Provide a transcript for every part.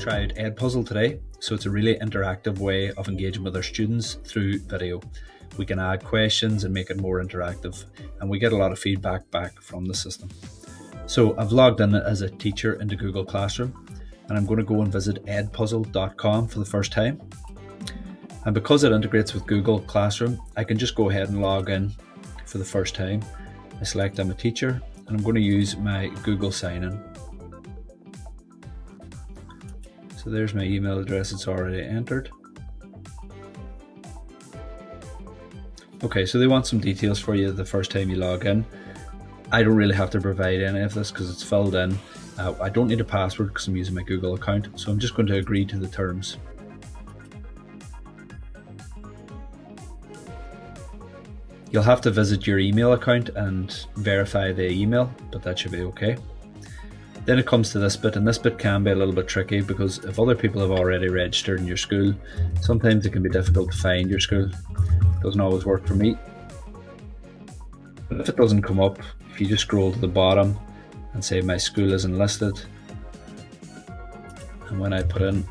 tried EdPuzzle today. So it's a really interactive way of engaging with our students through video. We can add questions and make it more interactive, and we get a lot of feedback back from the system. So I've logged in as a teacher into Google Classroom, and I'm going to go and visit edpuzzle.com for the first time. And because it integrates with Google Classroom, I can just go ahead and log in for the first time. I select I'm a teacher, and I'm going to use my Google sign-in. So there's my email address, it's already entered. Okay, so they want some details for you the first time you log in. I don't really have to provide any of this because it's filled in. I don't need a password because I'm using my Google account, so I'm just going to agree to the terms. You'll have to visit your email account and verify the email, but that should be okay. Then it comes to this bit, and this bit can be a little bit tricky because if other people have already registered in your school, sometimes it can be difficult to find your school. It doesn't always work for me. But if it doesn't come up, if you just scroll to the bottom and say my school isn't listed, and when I put in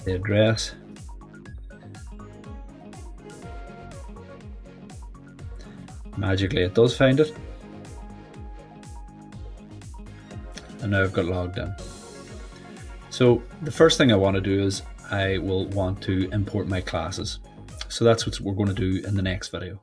the address, magically it does find it. And now I've got logged in. So the first thing I want to do is I will want to import my classes. So that's what we're going to do in the next video.